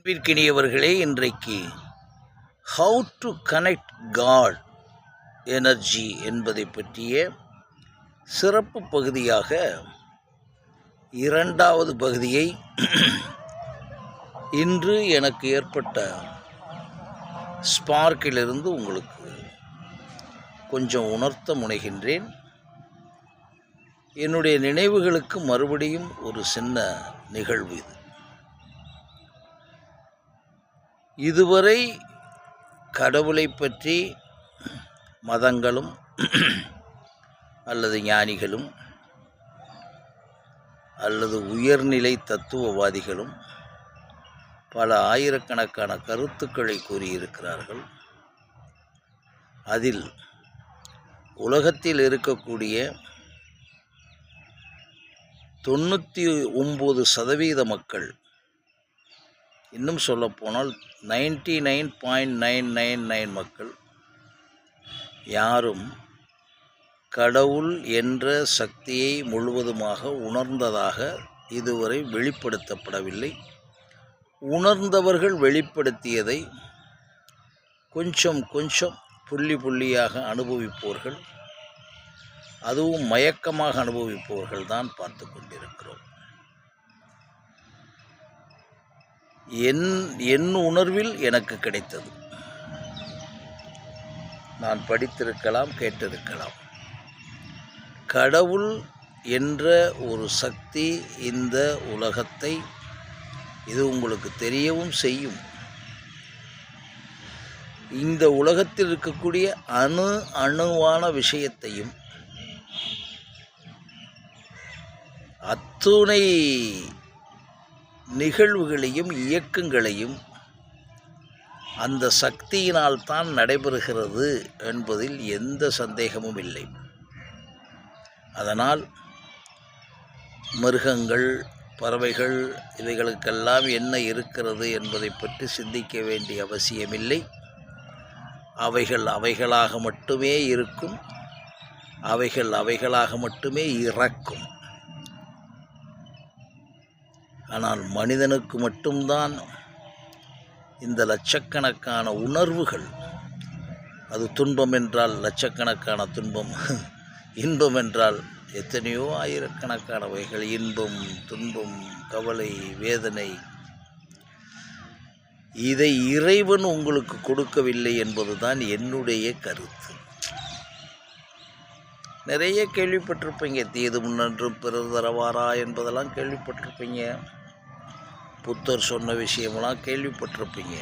அன்பிற்கினியவர்களே, இன்றைக்கு how to connect God energy என்பதை பற்றிய சிறப்பு பகுதியாக இரண்டாவது பகுதியை இன்று எனக்கு ஏற்பட்ட ஸ்பார்க்கிலிருந்து உங்களுக்கு கொஞ்சம் உணர்த்த முனைகின்றேன். என்னுடைய நினைவுகளுக்கு மறுபடியும் ஒரு சின்ன நிகழ்வு இது. இதுவரை கடவுளை பற்றி மதங்களும் அல்லது ஞானிகளும் அல்லது உயர்நிலை தத்துவவாதிகளும் பல ஆயிரக்கணக்கான கருத்துக்களை கூறியிருக்கிறார்கள். அதில் உலகத்தில் இருக்கக்கூடிய 99% மக்கள், இன்னும் சொல்லப்போனால் 99.999 மக்கள் யாரும் கடவுள் என்ற சக்தியை முழுவதுமாக உணர்ந்ததாக இதுவரை வெளிப்படுத்தப்படவில்லை. உணர்ந்தவர்கள் வெளிப்படுத்தியதை கொஞ்சம் கொஞ்சம் புள்ளி புள்ளியாக அனுபவிப்பவர்கள், அதுவும் மயக்கமாக அனுபவிப்பவர்கள் தான் பார்த்து கொண்டிருக்கிறோம். என் உணர்வில் எனக்கு கிடைத்தது. நான் படித்திருக்கலாம், கேட்டிருக்கலாம். கடவுள் என்ற ஒரு சக்தி இந்த உலகத்தை, இது உங்களுக்கு தெரியவும் செய்யும், இந்த உலகத்தில் இருக்கக்கூடிய அணுவான விஷயத்தையும் அத்துணை நிகழ்வுகளையும் இயக்கங்களையும் அந்த சக்தியினால் தான் நடைபெறுகிறது என்பதில் எந்த சந்தேகமும் இல்லை. அதனால் மிருகங்கள், பறவைகள் இவைகளுக்கெல்லாம் என்ன இருக்கிறது என்பதை பற்றி சிந்திக்க வேண்டிய அவசியமில்லை. அவைகள் அவைகளாக மட்டுமே இருக்கும், அவைகள் அவைகளாக மட்டுமே இறக்கும். ஆனால் மனிதனுக்கு மட்டும்தான் இந்த லட்சக்கணக்கான உணர்வுகள், அது துன்பம் என்றால் லட்சக்கணக்கான துன்பம், இன்பம் என்றால் எத்தனையோ ஆயிரக்கணக்கானவைகள், இன்பம், துன்பம், கவலை, வேதனை. இதை இறைவன் உங்களுக்கு கொடுக்கவில்லை என்பதுதான் என்னுடைய கருத்து. நிறைய கேள்விப்பட்டிருப்பீங்க, தீது முன்னன்றும் பிறர் தரவாரா என்பதெல்லாம் கேள்விப்பட்டிருப்பீங்க. புத்தர் சொன்ன விஷயமெல்லாம் கேள்விப்பட்டிருப்பீங்க.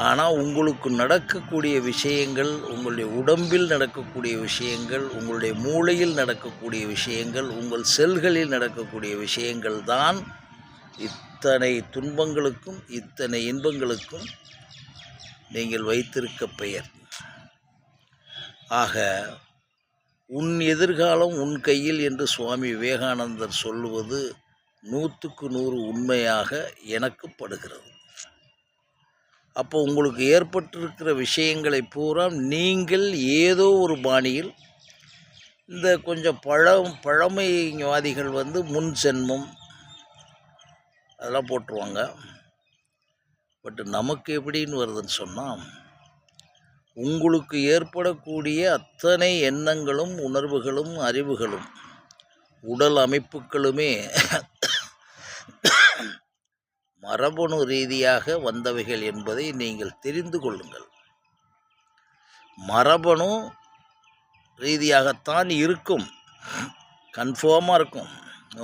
ஆனால் உங்களுக்கு நடக்கக்கூடிய விஷயங்கள், உங்களுடைய உடம்பில் நடக்கக்கூடிய விஷயங்கள், உங்களுடைய மூளையில் நடக்கக்கூடிய விஷயங்கள், உங்கள் செல்களில் நடக்கக்கூடிய விஷயங்கள் தான் இத்தனை துன்பங்களுக்கும் இத்தனை இன்பங்களுக்கும் நீங்கள் வைத்திருக்க பெயர். ஆக உன் எதிர்காலம் உன் கையில் என்று சுவாமி விவேகானந்தர் சொல்லுவது 100க்கு 100 உண்மையாக எனக்கு படுகிறது. அப்போ உங்களுக்கு ஏற்பட்டிருக்கிற விஷயங்களை பூரா நீங்கள் ஏதோ ஒரு பாணியில், இந்த கொஞ்சம் பழமைவாதிகள் முன் ஜென்மம் அதெல்லாம் போட்டுருவாங்க. பட் நமக்கு எப்படின்னு வருதுன்னு சொன்னால், உங்களுக்கு ஏற்படக்கூடிய அத்தனை எண்ணங்களும் உணர்வுகளும் அறிவுகளும் உடல் அமைப்புகளுமே மரபணு ரீதியாக வந்தவைகள் என்பதை நீங்கள் தெரிந்து கொள்ளுங்கள். மரபணு ரீதியாகத்தான் இருக்கும், கன்ஃபார்மாக இருக்கும்.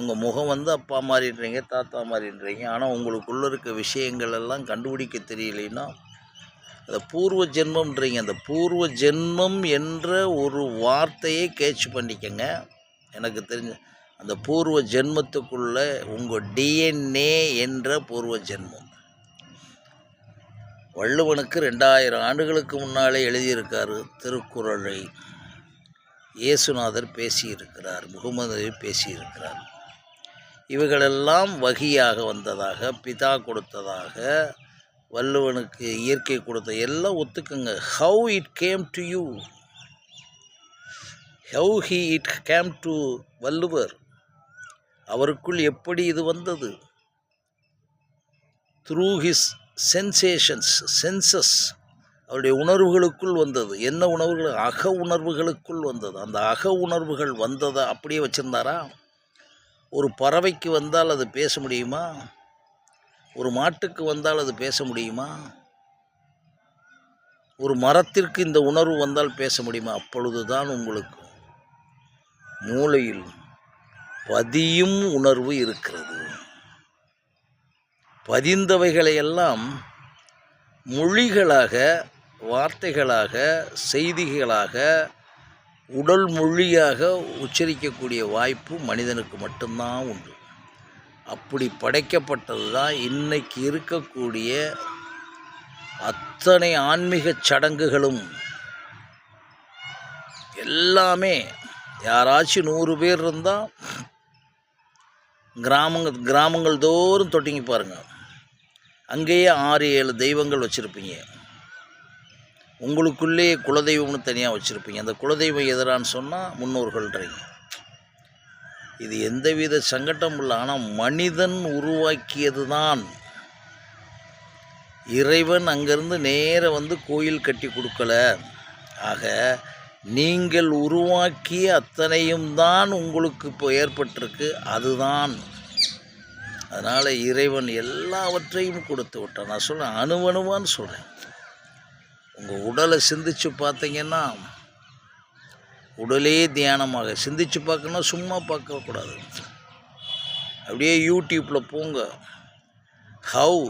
உங்கள் முகம் அப்பா மாறின்றீங்க, தாத்தா மாறின்றீங்க. ஆனால் உங்களுக்குள்ளே இருக்க விஷயங்கள் எல்லாம் கண்டுபிடிக்க தெரியலைன்னா அதை பூர்வ ஜென்மம்ன்றீங்க. அந்த பூர்வ ஜென்மம் என்ற ஒரு வார்த்தையை கேட்ச் பண்ணிக்கங்க. எனக்கு தெரிஞ்ச அந்த பூர்வ ஜென்மத்துக்குள்ள உங்கள் டிஎன்ஏ என்ற பூர்வ ஜென்மம் வள்ளுவனுக்கு 2000 ஆண்டுகளுக்கு முன்னாலே எழுதியிருக்காரு திருக்குறளை. இயேசுநாதர் பேசியிருக்கிறார், முகமது பேசியிருக்கிறார். இவைகளெல்லாம் வகியாக வந்ததாக, பிதா கொடுத்ததாக, வள்ளுவனுக்கு இயற்கை கொடுத்த, எல்லாம் ஒத்துக்குங்க. How it came to you, how it came to Valluvar, அவருக்குள் எப்படி இது வந்தது? த்ரூ ஹிஸ் சென்சஸ் அவருடைய உணர்வுகளுக்குள் வந்தது. என்ன உணர்வுகள்? அக உணர்வுகளுக்குள் வந்தது. அந்த அக உணர்வுகள் வந்ததை அப்படியே வச்சுருந்தாரா? ஒரு பறவைக்கு வந்தால் அது பேச முடியுமா? ஒரு மாட்டுக்கு வந்தால் அது பேச முடியுமா? ஒரு மரத்திற்கு இந்த உணர்வு வந்தால் பேச முடியுமா? அப்பொழுதுதான் உங்களுக்கு மூளையில் பதியும் உணர்வு இருக்கிறது. பதிந்தவைகளையெல்லாம் மொழிகளாக, வார்த்தைகளாக, செய்திகளாக, உடல் மொழியாக உச்சரிக்கக்கூடிய வாய்ப்பு மனிதனுக்கு மட்டும்தான் உண்டு. அப்படி படைக்கப்பட்டது தான் இன்னைக்கு இருக்கக்கூடிய அத்தனை ஆன்மீக சடங்குகளும். எல்லாமே யாராச்சும் 100 பேர் இருந்தால் கிராமங்கள் தோறும் தொட்டிங்க பாருங்கள், அங்கேயே 6-7 தெய்வங்கள் வச்சுருப்பீங்க. உங்களுக்குள்ளேயே குலதெய்வம்னு தனியாக வச்சுருப்பீங்க. அந்த குலதெய்வம் எதிரான்னு சொன்னால் முன்னோர்கள்ன்றீங்க. இது எந்தவித சங்கடம் இல்லை. ஆனால் மனிதன் உருவாக்கியது தான். இறைவன் அங்கேருந்து நேர கோயில் கட்டி கொடுக்கல. ஆக நீங்கள் உருவாக்கிய அத்தனையும் தான் உங்களுக்கு இப்போ ஏற்பட்டிருக்கு. அதுதான். அதனால் இறைவன் எல்லாவற்றையும் கொடுத்து விட்டான். நான் சொல்கிறேன், அணுவணுவான்னு சொல்கிறேன். உங்கள் உடலை சிந்திச்சு பார்த்தீங்கன்னா, உடலே தியானமாக சிந்திச்சு பார்க்கணும், சும்மா பார்க்கக்கூடாது. அப்படியே யூடியூப்பில் போங்க, ஹவ்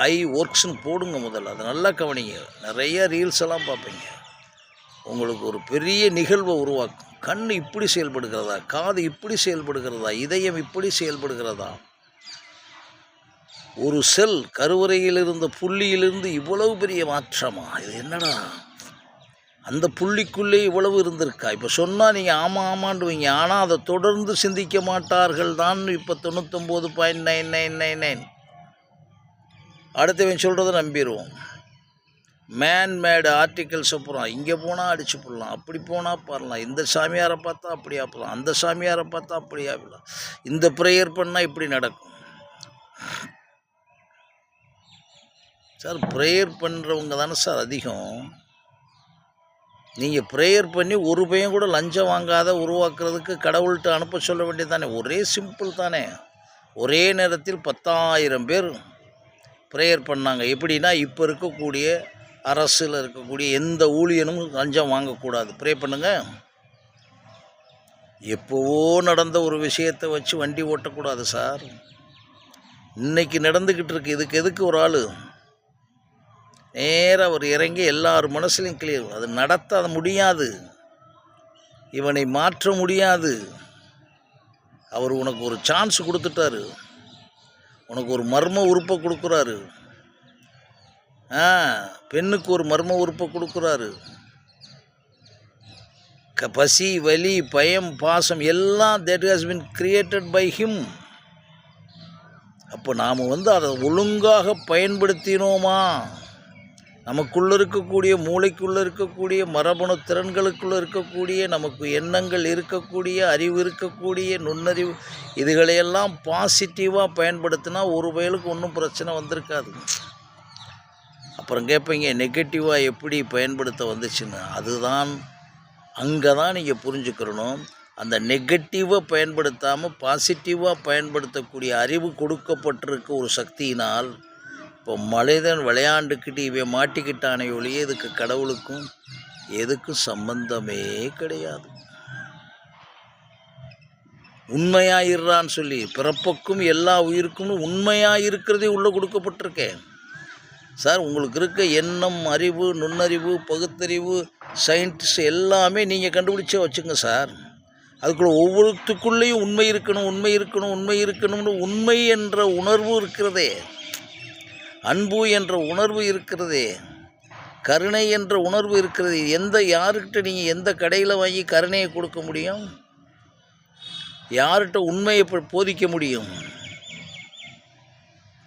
ஐ ஒர்க்ஸ்னு போடுங்க முதல்ல. அதை நல்லா கவனிங்க. நிறைய ரீல்ஸ் எல்லாம் பார்ப்பீங்க. உங்களுக்கு ஒரு பெரிய நிகழ்வை உருவாக்கும். கண் இப்படி செயல்படுகிறதா, காது இப்படி செயல்படுகிறதா, இதயம் இப்படி செயல்படுகிறதா, ஒரு செல் கருவறையில் இருந்த புள்ளியிலிருந்து இவ்வளவு பெரிய மாற்றமா, இது என்னடா, அந்த புள்ளிக்குள்ளே இவ்வளவு இருந்திருக்கா? இப்போ சொன்னால் நீங்கள் ஆமாண்டுவீங்க. ஆனால் அதை தொடர்ந்து சிந்திக்க மாட்டார்கள் தான். இப்போ 99.9999 அடுத்தவன் சொல்கிறத நம்பிடுவோம். மேடு ஆர்டிகல்ஸ் அப்புறம் இங்கே போனால் அடிச்சு போடலாம், அப்படி போனால் பாடலாம், இந்த சாமியாரை பார்த்தா அப்படி ஆப்பலாம், அந்த சாமியாரை பார்த்தா அப்படி ஆகலாம், இந்த ப்ரேயர் பண்ணால் இப்படி நடக்கும். சார் ப்ரேயர் பண்ணுறவங்க தானே சார் அதிகம். நீங்கள் ப்ரேயர் பண்ணி ஒரு பையன் கூட லஞ்சம் வாங்காத உருவாக்குறதுக்கு கடவுள்கிட்ட அனுப்ப சொல்ல வேண்டியது தானே. ஒரே சிம்பிள் தானே. ஒரே நேரத்தில் 10,000 பேர் ப்ரேயர் பண்ணாங்க. எப்படின்னா, இப்போ இருக்கக்கூடிய அரசில் இருக்கக்கூடிய எந்த ஊழியனும் லஞ்சம் வாங்கக்கூடாது, ப்ரே பண்ணுங்க. எப்போவோ நடந்த ஒரு விஷயத்தை வச்சு வண்டி ஓட்டக்கூடாது சார். இன்னைக்கு நடந்துக்கிட்டு இருக்கு. இதுக்கு எதுக்கு ஒரு ஆள் நேராக அவர் இறங்கி எல்லார் மனசுலையும் கிளியர். அது நடத்த முடியாது, இவனை மாற்ற முடியாது. அவர் உனக்கு ஒரு சான்ஸ் கொடுத்துட்டாரு, உனக்கு ஒரு மர்ம உறுப்பை கொடுக்குறாரு. பெண்ணுக்கு ஒரு மர்ம உறுப்பை கொடுக்குறாரு. பசி, வலி, பயம், பாசம் எல்லாம் that has been created by him. அப்போ நாம் அதை ஒழுங்காக பயன்படுத்தினோமா, நமக்குள்ளே இருக்கக்கூடிய மூளைக்குள்ளே இருக்கக்கூடிய மரபணு திறன்களுக்குள்ளே இருக்கக்கூடிய நமக்கு எண்ணங்கள் இருக்கக்கூடிய அறிவு இருக்கக்கூடிய நுண்ணறிவு இதுகளையெல்லாம் பாசிட்டிவாக பயன்படுத்தினா ஒரு வயலுக்கு ஒன்றும் பிரச்சனை வந்திருக்காது. அப்புறம் கேட்பீங்க நெகட்டிவாக எப்படி பயன்படுத்த வந்துச்சுன்னு. அதுதான் அங்கே தான் நீங்கள் புரிஞ்சுக்கிறணும். அந்த நெகட்டிவாக பயன்படுத்தாமல் பாசிட்டிவாக பயன்படுத்தக்கூடிய அறிவு கொடுக்கப்பட்டிருக்க ஒரு சக்தியினால் இப்போ மனிதன் விளையாண்டுக்கிட்டு இவன் மாட்டிக்கிட்டானே ஒழிய இதுக்கு கடவுளுக்கும் எதுக்கும் சம்பந்தமே கிடையாது. உண்மையாயிடுறான்னு சொல்லி பிறப்புக்கும் எல்லா உயிருக்கும் உண்மையாக இருக்கிறதே உள்ளே கொடுக்கப்பட்டிருக்கேன் சார். உங்களுக்கு இருக்க எண்ணம், அறிவு, நுண்ணறிவு, பகுத்தறிவு, சயின்டிஸ்ட் எல்லாமே நீங்கள் கண்டுபிடிச்சே வச்சுங்க சார். அதுக்குள்ளே ஒவ்வொருத்துக்குள்ளேயும் உண்மை இருக்கணும்னு உண்மை என்ற உணர்வு இருக்கிறதே, அன்பு என்ற உணர்வு இருக்கிறதே, கருணை என்ற உணர்வு இருக்கிறது. யாருக்கிட்ட நீங்கள் எந்த கடையில் வாங்கி கருணையை கொடுக்க முடியும்? யார்கிட்ட உண்மையை போதிக்க முடியும்?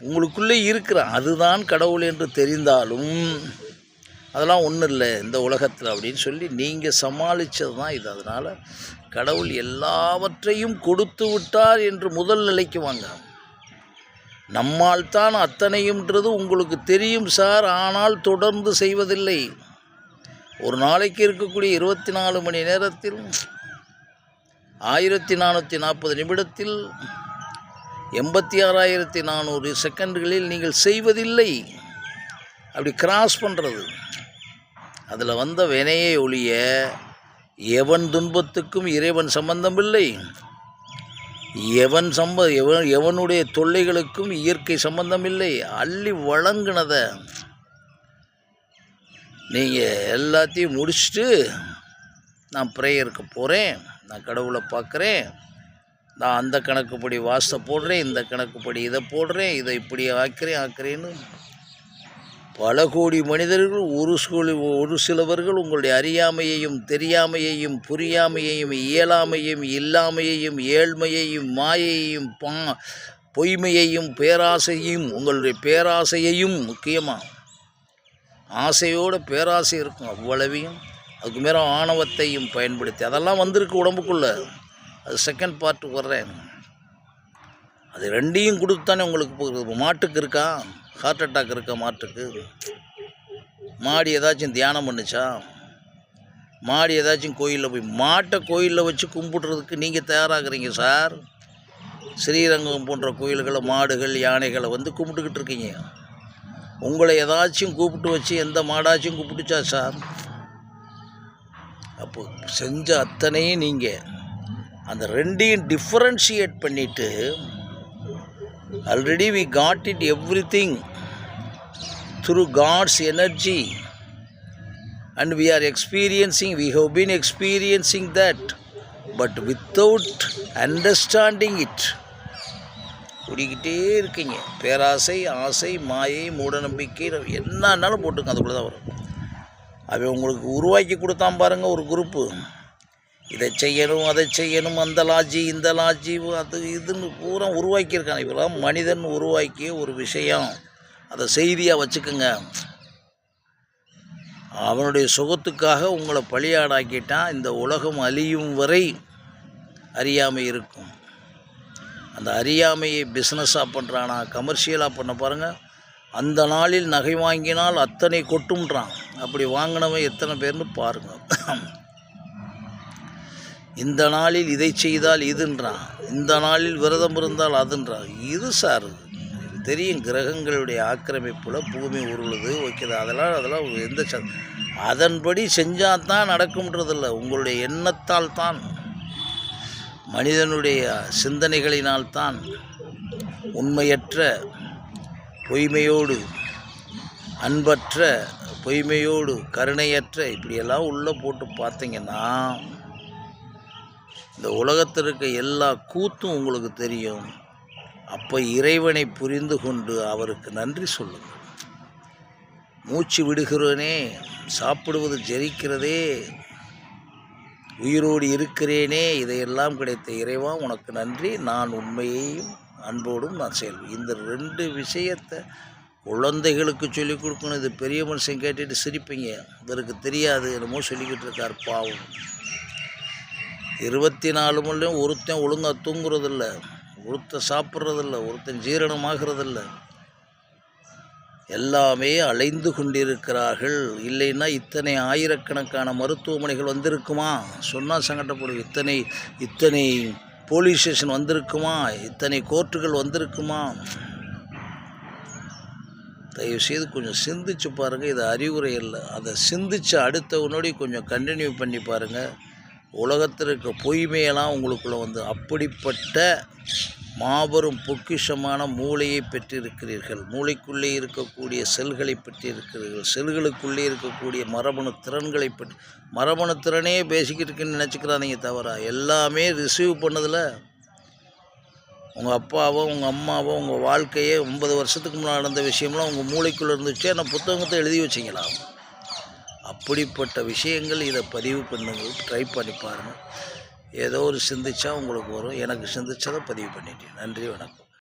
உங்களுக்குள்ளே இருக்கிற அதுதான் கடவுள் என்று தெரிந்தாலும் அதெல்லாம் ஒன்றும் இல்லை இந்த உலகத்தில் அப்படின்னு சொல்லி நீங்கள் சமாளித்தது தான் இது. அதனால் கடவுள் எல்லாவற்றையும் கொடுத்து விட்டார் என்று முதல் நிலைக்கு வாங்க. நம்மால் தான் அத்தனையும்ன்றது உங்களுக்கு தெரியும் சார், ஆனால் தொடர்ந்து செய்வதில்லை. ஒரு நாளைக்கு இருக்கக்கூடிய 24 மணி நேரத்தில் 1440 நிமிடத்தில் 86,400 செகண்டுகளில் நீங்கள் செய்வதில்லை. அப்படி கிராஸ் பண்ணுறது அதில் வந்த வினையை ஒழிய எவன் துன்பத்துக்கும் இறைவன் சம்பந்தமில்லை, எவனுடைய தொல்லைகளுக்கும் இயற்கை சம்பந்தமில்லை. அள்ளி வழங்கினதை நீங்கள் எல்லாத்தையும் முடிச்சுட்டு நான் ப்ரேயருக்கு போகிறேன், நான் கடவுளை பார்க்குறேன், நான் அந்த கணக்குப்படி வாசத்தை போடுறேன், இந்த கணக்குப்படி இதை போடுறேன், இதை இப்படி ஆக்குறேன்னு பல கோடி மனிதர்கள் ஒரு சிலவர்கள் உங்களுடைய அறியாமையையும் தெரியாமையையும் புரியாமையையும் இயலாமையும் இல்லாமையையும் ஏழ்மையையும் மாயையும் பொய்மையையும் பேராசையும் உங்களுடைய பேராசையையும் முக்கியமாக ஆசையோடு பேராசை இருக்கும் அவ்வளவையும் அதுக்கு மேலே ஆணவத்தையும் பயன்படுத்தி அதெல்லாம் வந்திருக்கு உடம்புக்குள்ளே. அது செகண்ட் பார்ட்டுக்கு வர்றேன். அது ரெண்டையும் கொடுத்தானே உங்களுக்கு போகிறது. மாட்டுக்கு இருக்கா ஹார்ட் அட்டாக் இருக்கா? மாடி ஏதாச்சும் தியானம் பண்ணுச்சா? மாடி ஏதாச்சும் கோயிலில் போய் மாட்டை கோயிலில் வச்சு கும்பிட்றதுக்கு நீங்கள் தயாராகிறீங்க சார். ஸ்ரீரங்கம் போன்ற கோயில்களை மாடுகள் யானைகளை வந்து கும்பிட்டுக்கிட்டு இருக்கீங்க. உங்களை ஏதாச்சும் கூப்பிட்டு வச்சு எந்த மாடாச்சும் கூப்பிட்டுச்சா சார்? அப்போ செஞ்ச அத்தனையும் நீங்கள் அந்த ரெண்டையும் டிஃப்ரென்ஷியேட் பண்ணிவிட்டு already we got it everything through God's energy and we have been experiencing that, but without understanding it குடிக்கிட்டே இருக்கீங்க. பேராசை, ஆசை, மாயை, மூடநம்பிக்கை என்னன்னாலும் போட்டுங்க, அதுக்குள்ளே தான் வரும். அவன் உங்களுக்கு உருவாக்கி கொடுத்தான் பாருங்கள் ஒரு குரூப்பு, இதை செய்யணும் அதை செய்யணும், அந்த லாஜி இந்த லாஜி அது இதுன்னு பூரா உருவாக்கியிருக்காங்க. இப்போலாம் மனிதன் உருவாக்கிய ஒரு விஷயம், அதை செய்தியாக வச்சுக்கோங்க. அவனுடைய சுகத்துக்காக உங்களை பலியாடாக்கிட்டான். இந்த உலகம் அழியும் வரை அறியாமை இருக்கும். அந்த அறியாமையை பிஸ்னஸாக பண்ணுறானா, கமர்ஷியலாக பண்ண பாருங்கள். அந்த நாளில் நகை வாங்கினால் அத்தனை கொட்டும்ன்றான். அப்படி வாங்கினவன் எத்தனை பேர்னு பாருங்கள். இந்த நாளில் இதை செய்தால் இதுன்றான், இந்த நாளில் விரதம் இருந்தால் அதுன்றான். இது சார் தெரியும், கிரகங்களுடைய ஆக்கிரமிப்பில் பூமி உருளுது வைக்கிறது, அதெல்லாம் எந்த அதன்படி செஞ்சால் தான் நடக்கும்ன்றதில்லை. உங்களுடைய எண்ணத்தால் தான், மனிதனுடைய சிந்தனைகளினால்தான் உண்மையற்ற பொய்மையோடு, அன்பற்ற பொய்மையோடு, கருணையற்ற இப்படியெல்லாம் உள்ளே போட்டு பார்த்தீங்கன்னா இந்த உலகத்தில் இருக்க எல்லா கூத்தும் உங்களுக்கு தெரியும். அப்போ இறைவனை புரிந்து கொண்டு அவருக்கு நன்றி சொல்லுங்கள். மூச்சு விடுகிறேனே, சாப்பிடுவது ஜெரிக்கிறதே, உயிரோடு இருக்கிறேனே, இதையெல்லாம் கிடைத்த இறைவா உனக்கு நன்றி, நான் உண்மையையும் அன்போடும் நான் செயல்படும். இந்த 2 விஷயத்தை குழந்தைகளுக்கு சொல்லிக் கொடுக்கணும். இது பெரிய மனுஷன் கேட்டுட்டு சிரிப்பீங்க, இவருக்கு தெரியாது என்னமோ சொல்லிக்கிட்டு இருக்கார் பாவம். 24 மணி நேரம் ஒருத்தன் ஒழுங்காக தூங்குறதில்ல, ஒருத்தன் சாப்பிட்றதில்ல, ஒருத்தன் ஜீரணமாகிறதில்ல, எல்லாமே அலைந்து கொண்டிருக்கிறார்கள். இல்லைன்னா இத்தனை ஆயிரக்கணக்கான மருத்துவமனைகள் வந்திருக்குமா? சொன்னால் சங்கடப்படும். இத்தனை போலீஸ் ஸ்டேஷன் வந்திருக்குமா? இத்தனை கோர்ட்டுகள் வந்திருக்குமா? தயவுசெய்து கொஞ்சம் சிந்திச்சு பாருங்கள். இது அறிவுரை இல்லை. அதை சிந்திச்சு அடுத்த உடனே கொஞ்சம் கண்டினியூ பண்ணி பாருங்கள். உலகத்தில் இருக்க பொய்மையெல்லாம் உங்களுக்குள்ளே வந்து அப்படிப்பட்ட மாபெரும் பொக்கிஷமான மூளையை பெற்றிருக்கிறீர்கள். மூளைக்குள்ளே இருக்கக்கூடிய செல்களை பெற்றிருக்கிறீர்கள். செல்களுக்குள்ளே இருக்கக்கூடிய மரபணு திறன்களை பெற்று, மரபணு திறனே பேசிக்கிட்டு இருக்குன்னு நினச்சிக்கிறாதீங்க. தவிர எல்லாமே ரிசீவ் பண்ணதில் உங்கள் அப்பாவோ உங்கள் அம்மாவோ உங்கள் வாழ்க்கையே 50 வருஷத்துக்கு முன்னாடி நடந்த விஷயம்லாம் உங்கள் மூளைக்குள்ளே இருந்துச்சு. ஆனால் புத்தகத்தை எழுதி வச்சிங்களா? அப்படிப்பட்ட விஷயங்கள். இதை பதிவு பண்ணுங்கள், ட்ரை பண்ணி பாருங்கள். ஏதோ ஒரு சிந்திச்சா உங்களுக்கு வரும். எனக்கு சிந்திச்சதை பதிவு பண்ணிட்டேன். நன்றி, வணக்கம்.